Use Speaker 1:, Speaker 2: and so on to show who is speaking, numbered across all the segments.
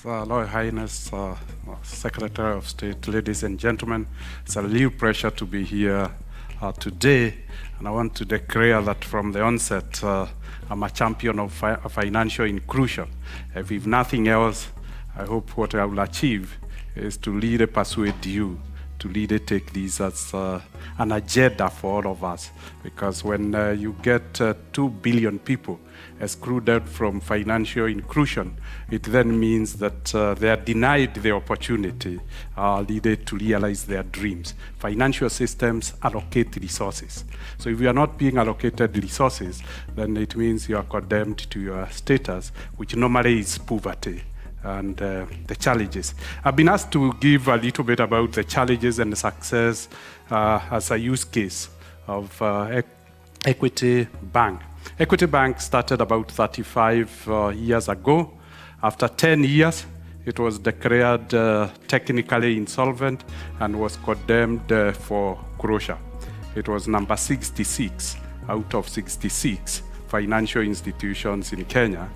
Speaker 1: Royal Highness, Secretary of State, ladies and gentlemen, it's a real pleasure to be here today, and I want to declare that from the onset, I'm a champion of financial inclusion. If nothing else, I hope what I will achieve is to really persuade you to really take this as an agenda for all of us. Because when you get 2 billion people excluded from financial inclusion, it then means that they are denied the opportunity needed to realize their dreams. Financial systems allocate resources. So if you are not being allocated resources, then it means you are condemned to your status, which normally is poverty. And the challenges. I've been asked to give a little bit about the challenges and the success as a use case of Equity Bank. Equity Bank started about 35 years ago. After 10 years, it was declared technically insolvent and was condemned for closure. It was number 66 out of 66 financial institutions in Kenya.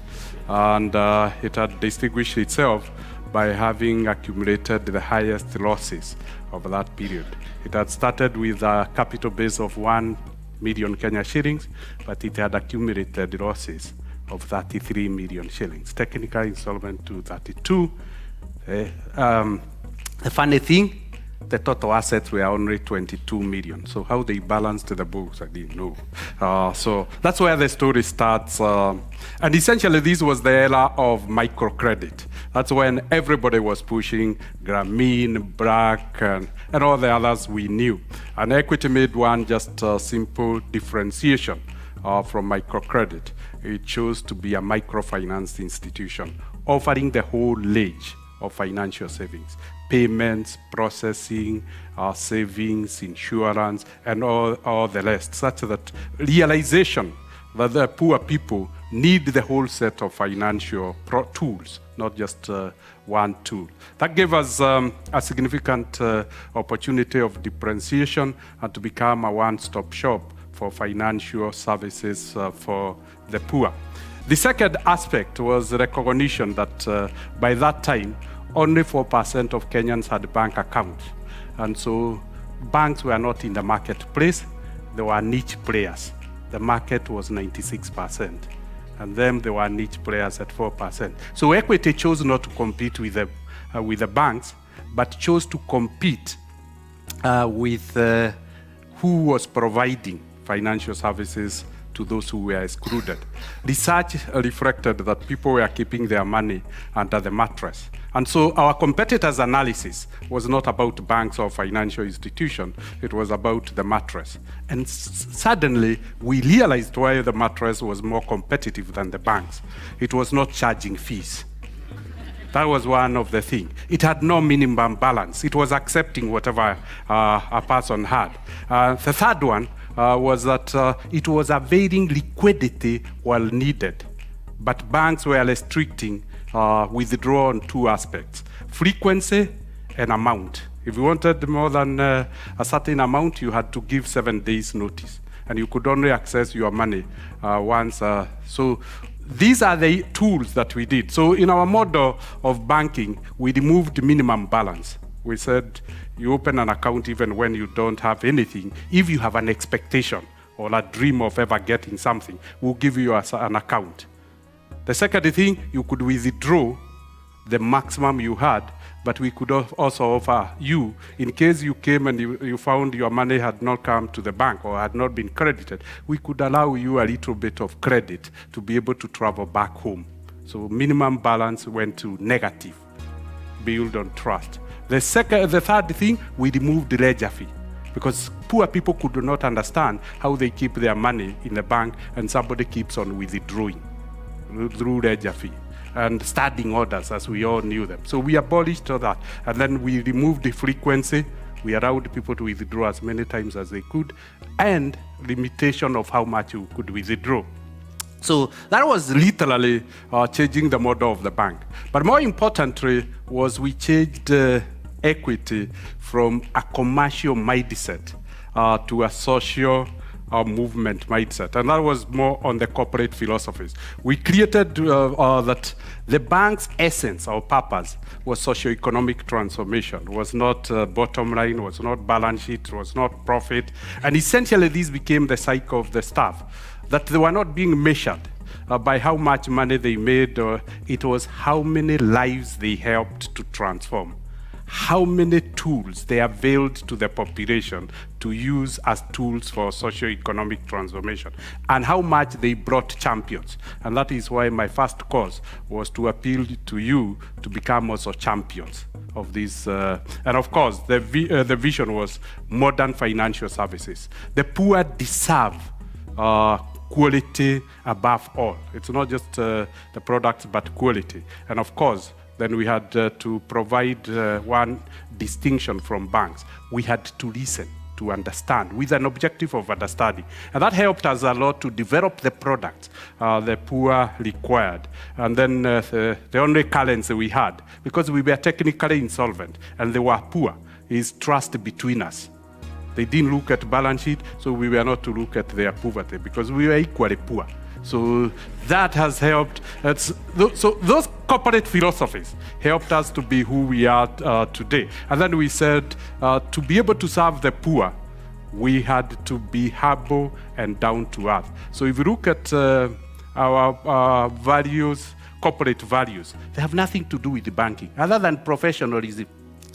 Speaker 1: And it had distinguished itself by having accumulated the highest losses of that period. It had started with a capital base of 1 million Kenya shillings, but it had accumulated losses of 33 million shillings, technically insolvent to 32. The funny thing, the total assets were only 22 million. So how they balanced the books, I didn't know. So that's where the story starts. And essentially, this was the era of microcredit. That's when everybody was pushing Grameen, BRAC, and all the others we knew. And Equity made one just simple differentiation from microcredit. It chose to be a microfinance institution, offering the whole range of financial savings. Payments, processing, savings, insurance, and all the rest, such that realization that the poor people need the whole set of financial tools, not just one tool. That gave us a significant opportunity of differentiation and to become a one-stop shop for financial services for the poor. The second aspect was recognition that by that time, only 4% of Kenyans had bank accounts. And so banks were not in the marketplace, they were niche players. The market was 96%. And then there were niche players at 4%. So Equity chose not to compete with the banks, but chose to compete with who was providing financial services to those who were excluded. Research reflected that people were keeping their money under the mattress. And so our competitors' analysis was not about banks or financial institutions, it was about the mattress. And suddenly, we realized why the mattress was more competitive than the banks. It was not charging fees. That was one of the things. It had no minimum balance. It was accepting whatever a person had. The third one was that it was availing liquidity while needed. But banks were restricting withdrawal on two aspects: frequency and amount. If you wanted more than a certain amount, you had to give 7 days notice. And you could only access your money once. So these are the tools that we did. So in our model of banking, we removed minimum balance. We said you open an account even when you don't have anything. If you have an expectation or a dream of ever getting something, we'll give you an account. The second thing, you could withdraw the maximum you had, but we could also offer you, in case you came and you found your money had not come to the bank or had not been credited, we could allow you a little bit of credit to be able to travel back home. So minimum balance went to negative, build on trust. The third thing, we removed the ledger fee, because poor people could not understand how they keep their money in the bank and somebody keeps on withdrawing through ledger fee and standing orders as we all knew them. So we abolished all that, and then we removed the frequency. We allowed people to withdraw as many times as they could, and limitation of how much you could withdraw. So that was literally changing the model of the bank. But more importantly was we changed Equity from a commercial mindset to a social movement mindset, and that was more on the corporate philosophies. We created that the bank's essence or purpose was socio-economic transformation, was not bottom line, was not balance sheet, was not profit, and essentially this became the cycle of the staff, that they were not being measured by how much money they made, it was how many lives they helped to transform, how many tools they availed to the population to use as tools for socio-economic transformation, and how much they brought champions. And that is why my first cause was to appeal to you to become also champions of this. And of course, the vision was modern financial services. The poor deserve quality above all. It's not just the products, but quality. And of course, then we had to provide one distinction from banks. We had to listen, to understand, with an objective of understanding. And that helped us a lot to develop the products the poor required. And then the only currency we had, because we were technically insolvent and they were poor, is trust between us. They didn't look at balance sheet, so we were not to look at their poverty, because we were equally poor. So that has helped. So those corporate philosophies helped us to be who we are today. And then we said, to be able to serve the poor, we had to be humble and down to earth. So if you look at our values, corporate values, they have nothing to do with the banking, other than professionalism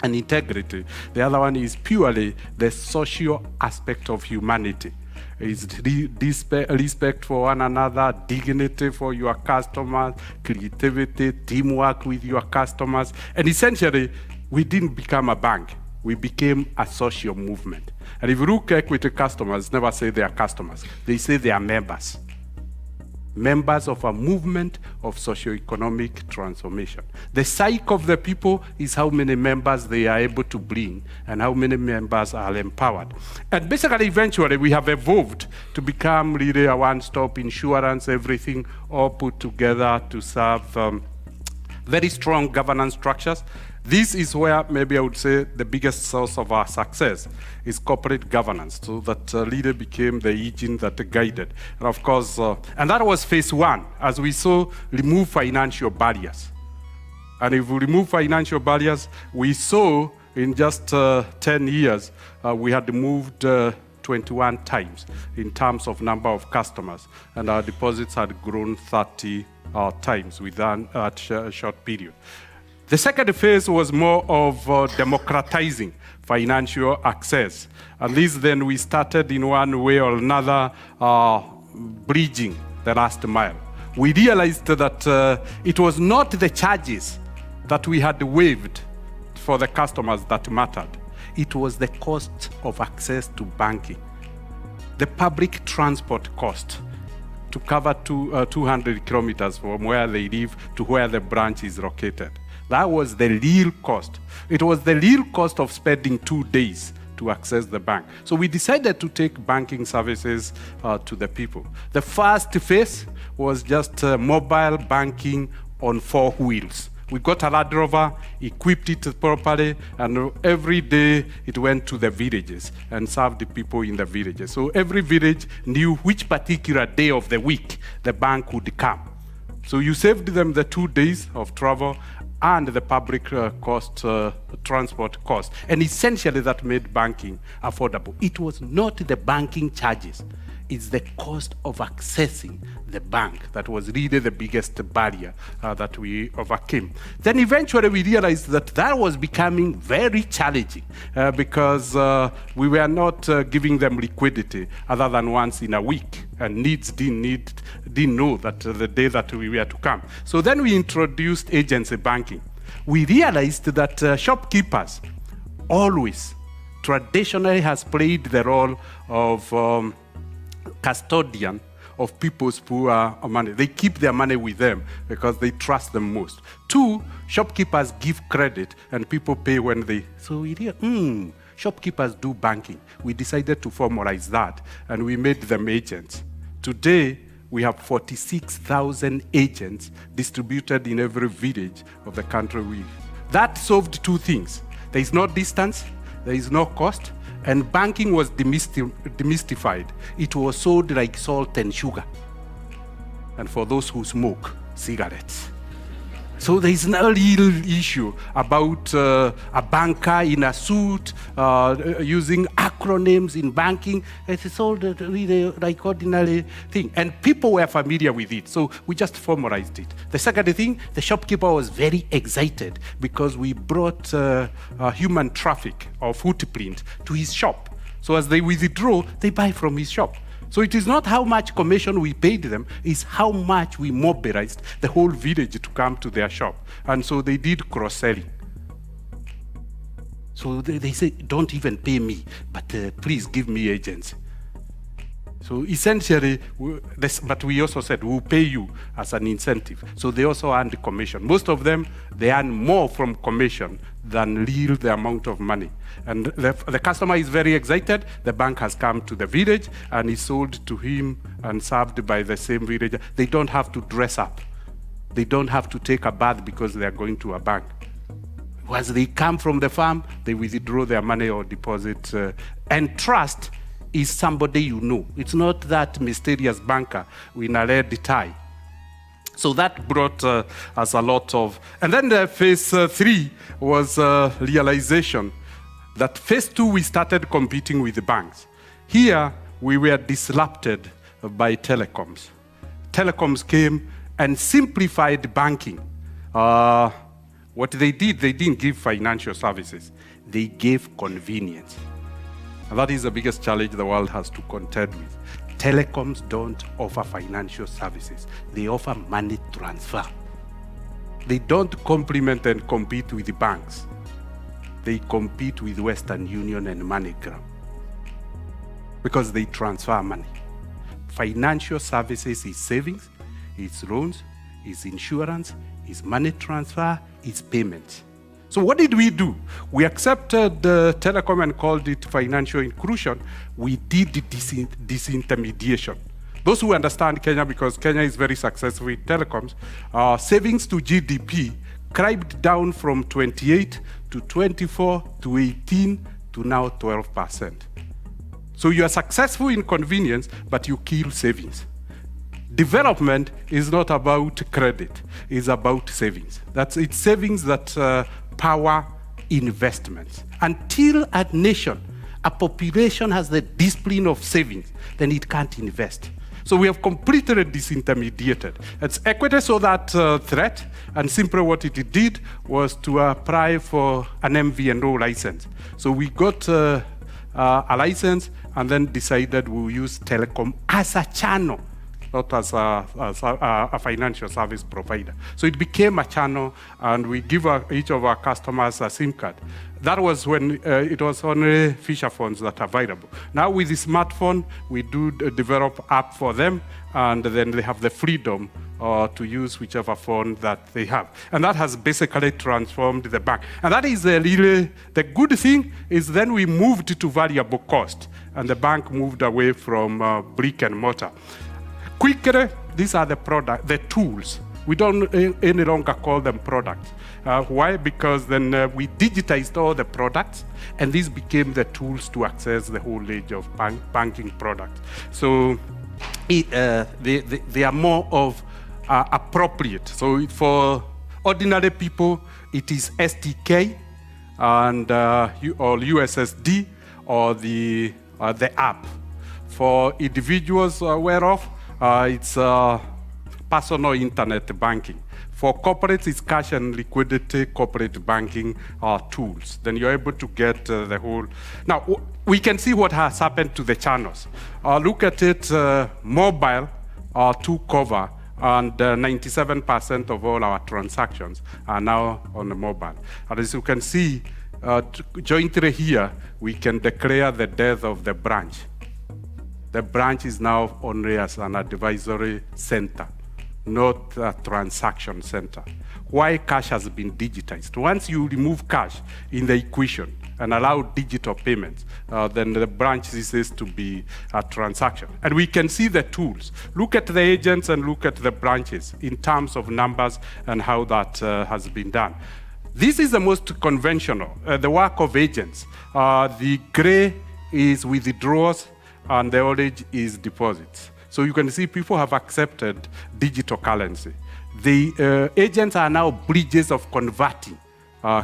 Speaker 1: and integrity. The other one is purely the social aspect of humanity. Is respect for one another, dignity for your customers, creativity, teamwork with your customers. And essentially, we didn't become a bank. We became a social movement. And if you look at equity customers, never say they are customers. They say they are members. Members of a movement of socio-economic transformation. The psyche of the people is how many members they are able to bring and how many members are empowered. And basically, eventually, we have evolved to become really a one-stop insurance, everything all put together to serve very strong governance structures. This is where maybe I would say the biggest source of our success is corporate governance, so that leader became the engine that guided. And of course, and that was phase one, as we saw remove financial barriers. And if we remove financial barriers, we saw in just 10 years, we had moved 21 times in terms of number of customers, and our deposits had grown 30 times within a short period. The second phase was more of democratizing financial access. And this then we started in one way or another bridging the last mile. We realized that it was not the charges that we had waived for the customers that mattered. It was the cost of access to banking. The public transport cost to cover 200 kilometers from where they live to where the branch is located. That was the real cost. It was the real cost of spending 2 days to access the bank. So we decided to take banking services to the people. The first phase was just mobile banking on 4 wheels. We got a Land Rover, equipped it properly, and every day it went to the villages and served the people in the villages. So every village knew which particular day of the week the bank would come. So you saved them the 2 days of travel and the public transport cost. And essentially that made banking affordable. It was not the banking charges, it's the cost of accessing the bank that was really the biggest barrier that we overcame. Then eventually we realized that that was becoming very challenging because we were not giving them liquidity other than once in a week, and didn't know that the day that we were to come. So then we introduced agency banking. We realized that shopkeepers always traditionally has played the role of custodian of people's poor money. They keep their money with them because they trust them most. 2, shopkeepers give credit and people pay when they... So we realized, shopkeepers do banking. We decided to formalize that and we made them agents. Today, we have 46,000 agents distributed in every village of the country. That solved 2 things. There is no distance, there is no cost, and banking was demystified. It was sold like salt and sugar. And for those who smoke, cigarettes. So there is no real issue about a banker in a suit using acronyms in banking. It is all really like ordinary thing. And people were familiar with it, so we just formalized it. The second thing, the shopkeeper was very excited because we brought human traffic or footprint to his shop. So as they withdraw, they buy from his shop. So it is not how much commission we paid them, it's how much we mobilized the whole village to come to their shop. And so they did cross-selling. So they say, don't even pay me, but please give me agents. So essentially, but we also said, we'll pay you as an incentive. So they also earned commission. Most of them, they earn more from commission than real the amount of money. And the customer is very excited. The bank has come to the village and is sold to him and served by the same villager. They don't have to dress up. They don't have to take a bath because they are going to a bank. Once they come from the farm, they withdraw their money or deposit. And trust is somebody you know. It's not that mysterious banker in a red tie. So that brought us a lot of... And then phase 3 was realization that phase 2 we started competing with the banks. Here we were disrupted by telecoms. Telecoms came and simplified banking. What they did, they didn't give financial services. They gave convenience. And that is the biggest challenge the world has to contend with. Telecoms don't offer financial services. They offer money transfer. They don't complement and compete with the banks. They compete with Western Union and MoneyGram because they transfer money. Financial services is savings, it's loans, it's insurance, it's money transfer, it's payments. So what did we do? We accepted telecom and called it financial inclusion. We did disintermediation. Those who understand Kenya, because Kenya is very successful in telecoms, savings to GDP climbed down from 28 to 24 to 18 to now 12%. So you are successful in convenience, but you kill savings. Development is not about credit, it's about savings. It's savings that power investments. Until a nation, a population has the discipline of savings, then it can't invest. So we have completely disintermediated. It's equity saw that threat, and simply what it did was to apply for an MVNO license. So we got a license and then decided we'll use telecom as a channel, not as a financial service provider. So it became a channel, and we give each of our customers a SIM card. That was when it was only feature phones that are available. Now with the smartphone, we do develop app for them, and then they have the freedom to use whichever phone that they have. And that has basically transformed the bank. And that is really, the good thing is then we moved to variable cost, and the bank moved away from brick and mortar. Quickly, these are the tools. We don't any longer call them products. Why? Because then we digitized all the products, and these became the tools to access the whole range of banking products. So they are more of appropriate. So for ordinary people, it is SDK and or USSD or the app. For individuals whereof, it's personal internet banking. For corporates, it's cash and liquidity corporate banking tools. Then you're able to get the whole. Now, we can see what has happened to the channels. Look at it, mobile to cover, and 97% of all our transactions are now on the mobile. And as you can see, jointly here, we can declare the death of the branch. The branch is now only as an advisory center, not a transaction center. Why cash has been digitized? Once you remove cash in the equation and allow digital payments, then the branch ceases to be a transaction. And we can see the tools. Look at the agents and look at the branches in terms of numbers and how that has been done. This is the most conventional, the work of agents. The gray is withdrawals, and the orange is deposits. So you can see people have accepted digital currency. The agents are now bridges of converting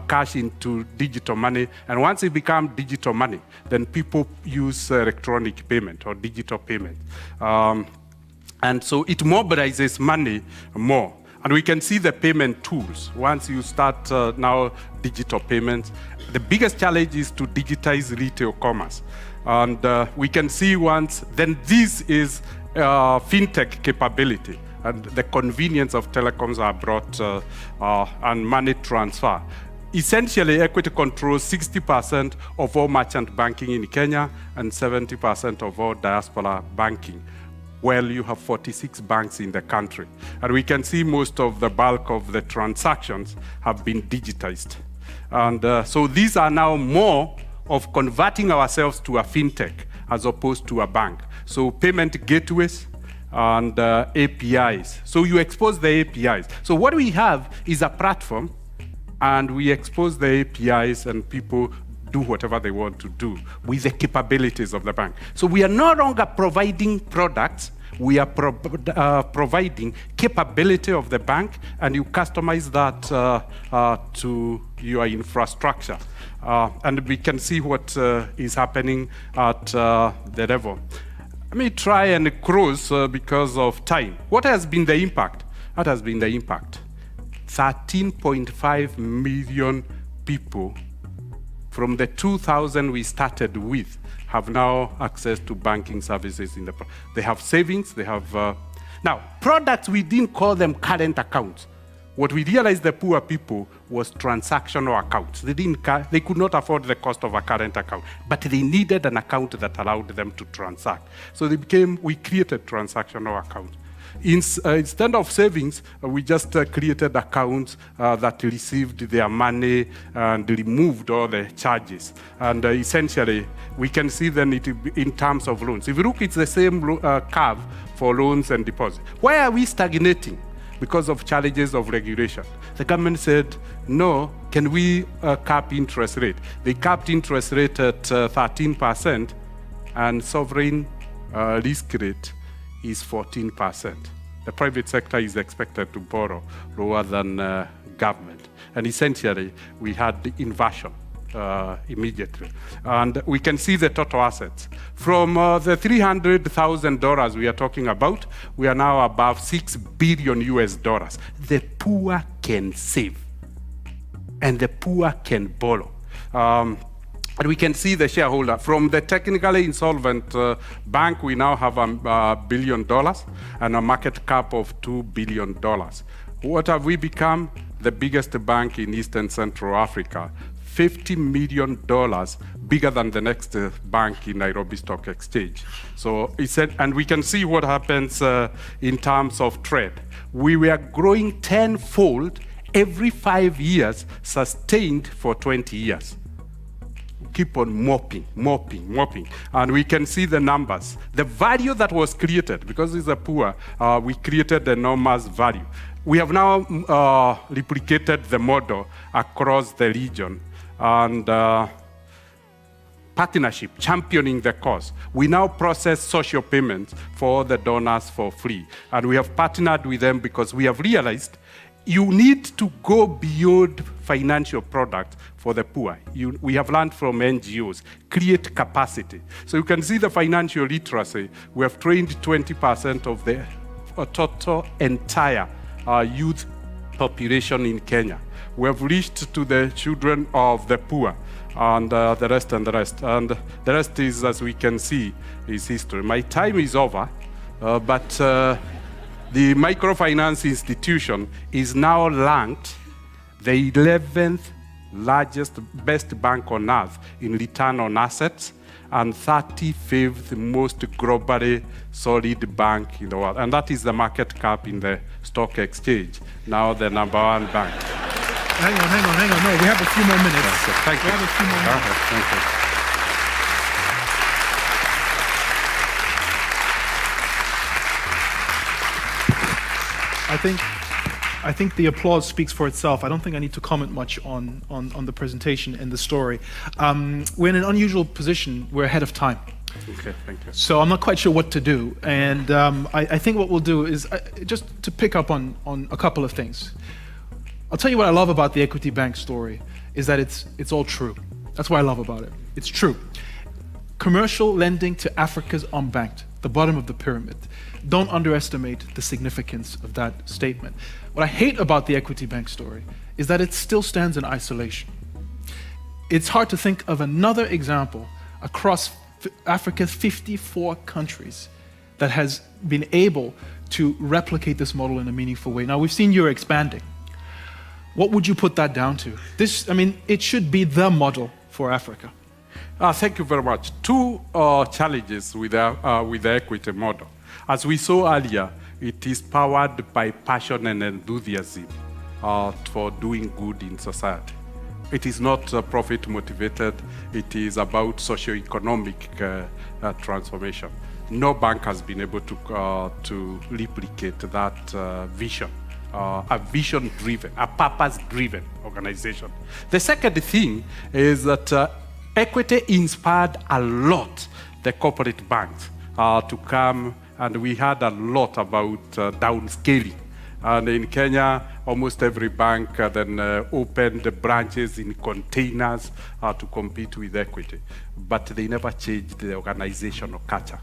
Speaker 1: cash into digital money, and once it becomes digital money, then people use electronic payment or digital payment. And so it mobilizes money more. And we can see the payment tools. Once you start now digital payments, the biggest challenge is to digitize retail commerce. And we can see once, then this is fintech capability. And the convenience of telecoms are brought and money transfer. Essentially, Equity controls 60% of all merchant banking in Kenya and 70% of all diaspora banking. Well, you have 46 banks in the country. And we can see most of the bulk of the transactions have been digitized. And so these are now more of converting ourselves to a fintech as opposed to a bank. So payment gateways and APIs. So you expose the APIs. So what we have is a platform, and we expose the APIs, and people do whatever they want to do with the capabilities of the bank. So we are no longer providing products, we are providing capability of the bank, and you customize that to your infrastructure. And we can see what is happening at the level. Let me try and close because of time. What has been the impact? What has been the impact? 13.5 million people from the 2,000 we started with have now access to banking services. They have savings, they have... Now, products, we didn't call them current accounts. What we realized the poor people was transactional accounts. They could not afford the cost of a current account, but they needed an account that allowed them to transact. So we created transactional accounts. Instead of savings, we just created accounts that received their money and removed all the charges. And essentially, we can see then it in terms of loans. If you look, it's the same curve for loans and deposits. Why are we stagnating? Because of challenges of regulation. The government said, no, can we cap interest rate? They capped interest rate at 13%, and sovereign risk rate is 14%. The private sector is expected to borrow lower than government. And essentially, we had the inversion immediately. And we can see the total assets. From the $300,000 we are talking about, we are now above $6 billion US. The poor can save, and the poor can borrow. And we can see the shareholder. From the technically insolvent bank, we now have $1 billion and a market cap of $2 billion. What have we become? The biggest bank in East and Central Africa. $50 million bigger than the next bank in Nairobi Stock Exchange. So he said, and we can see what happens in terms of trade. We were growing tenfold every 5 years, sustained for 20 years. Keep on mopping. And we can see the numbers. The value that was created, because it's a poor, we created enormous value. We have now replicated the model across the region, and partnership, championing the cause. We now process social payments for the donors for free. And we have partnered with them because we have realized you need to go beyond financial products for the poor. We have learned from NGOs, create capacity. So you can see the financial literacy. We have trained 20% of the total entire youth population in Kenya. We have reached to the children of the poor, and the rest. And the rest is, as we can see, is history. My time is over, but the microfinance institution is now ranked the 11th largest, best bank on earth in return on assets, and 35th most globally solid bank in the world. And that is the market cap in the stock exchange, now the #1 bank.
Speaker 2: Hang on. No, we have a few more minutes.
Speaker 1: Yes, thank you.
Speaker 2: We have a few more minutes.
Speaker 1: Thank you.
Speaker 2: I think the applause speaks for itself. I don't think I need to comment much on the presentation and the story. We're in an unusual position. We're ahead of time.
Speaker 1: Okay, thank you.
Speaker 2: So I'm not quite sure what to do. And I think what we'll do is just to pick up on a couple of things. I'll tell you what I love about the Equity Bank story is that it's all true. That's what I love about it. It's true. Commercial lending to Africa's unbanked, the bottom of the pyramid. Don't underestimate the significance of that statement. What I hate about the Equity Bank story is that it still stands in isolation. It's hard to think of another example across Africa's 54 countries that has been able to replicate this model in a meaningful way. Now, we've seen you're expanding. What would you put that down to? It should be the model for Africa.
Speaker 1: Thank you very much. Two challenges with the equity model. As we saw earlier, it is powered by passion and enthusiasm for doing good in society. It is not profit motivated. It is about socio-economic transformation. No bank has been able to replicate that vision. A vision-driven, a purpose-driven organization. The second thing is that equity inspired a lot the corporate banks to come, and we had a lot about downscaling. And in Kenya, almost every bank then opened branches in containers to compete with equity. But they never changed the organizational culture.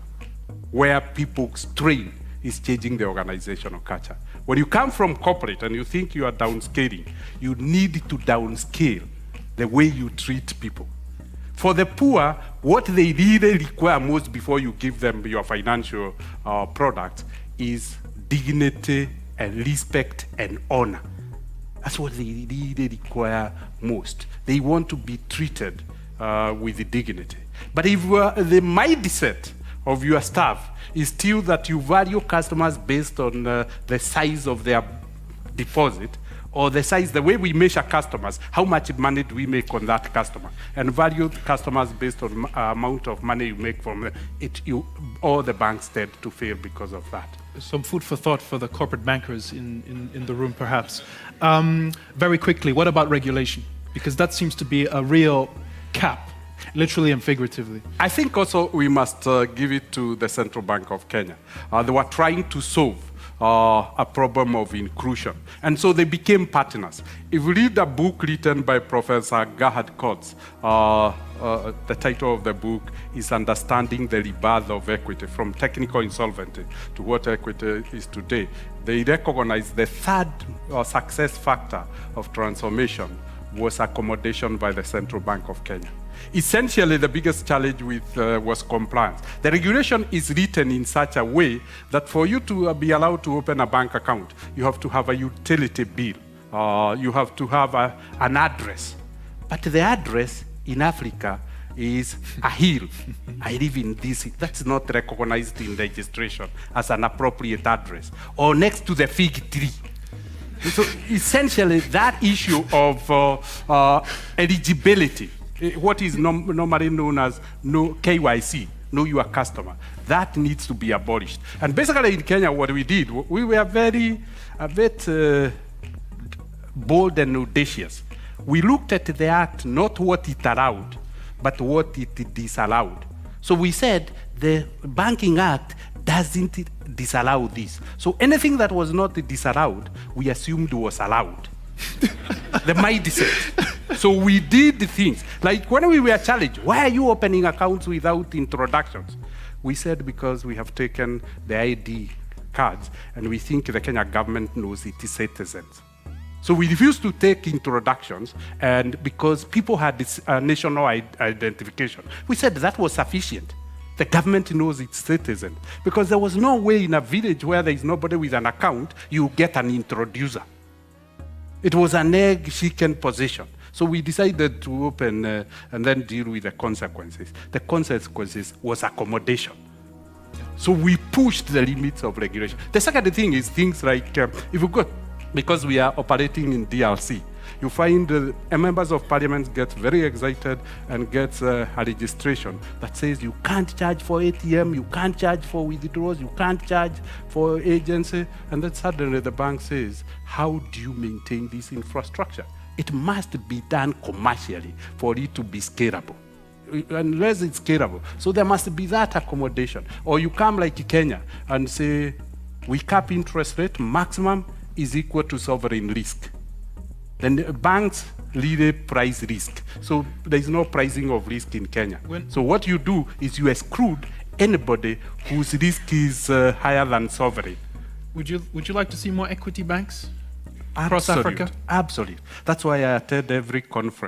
Speaker 1: Where people's train is changing the organizational culture. When you come from corporate and you think you are downscaling, you need to downscale the way you treat people. For the poor, what they really require most before you give them your financial product is dignity and respect and honor. That's what they really require most. They want to be treated with dignity. But if the mindset of your staff is still that you value customers based on the size of their deposit, or the way we measure customers, how much money do we make on that customer, and value customers based on amount of money you make from it, all the banks tend to fail because of that.
Speaker 2: Some food for thought for the corporate bankers in the room, perhaps. Very quickly, what about regulation? Because that seems to be a real cap, literally and figuratively.
Speaker 1: I think also we must give it to the Central Bank of Kenya. They were trying to solve a problem of inclusion. And so they became partners. If you read a book written by Professor Gerhard Kotz, the title of the book is Understanding the Rebirth of Equity, from Technical Insolvency to What Equity is Today. They recognize the third success factor of transformation was accommodation by the Central Bank of Kenya. Essentially, the biggest challenge was compliance. The regulation is written in such a way that for you to be allowed to open a bank account, you have to have a utility bill. You have to have an address. But the address in Africa is a hill. I live in this. That's not recognized in registration as an appropriate address. Or next to the fig tree. So essentially, that issue of eligibility, what is normally known as KYC, know your customer, that needs to be abolished. And basically in Kenya, what we did, we were a bit bold and audacious. We looked at the act, not what it allowed, but what it disallowed. So we said the Banking Act doesn't disallow this. So anything that was not disallowed, we assumed was allowed. The mindset. So we did the things. Like when we were challenged, why are you opening accounts without introductions? We said because we have taken the ID cards and we think the Kenya government knows its citizens. So we refused to take introductions, and because people had this national identification, we said that was sufficient. The government knows its citizens. Because there was no way in a village where there is nobody with an account, you get an introducer. It was an egg-chicken position. So we decided to open and then deal with the consequences. The consequences was accommodation. So we pushed the limits of regulation. The second thing is things like, if we go, because we are operating in DRC, You find members of parliament get very excited and get a registration that says you can't charge for ATM, you can't charge for withdrawals, you can't charge for agency, and then suddenly the bank says, how do you maintain this infrastructure? It must be done commercially for it to be scalable. Unless it's scalable. So there must be that accommodation. Or you come like Kenya and say, we cap interest rate, maximum is equal to sovereign risk. Then the banks really price risk. So there is no pricing of risk in Kenya. So what you do is you exclude anybody whose risk is higher than sovereign.
Speaker 2: Would you like to see more equity banks across Africa?
Speaker 1: Absolutely. That's why I attend every conference.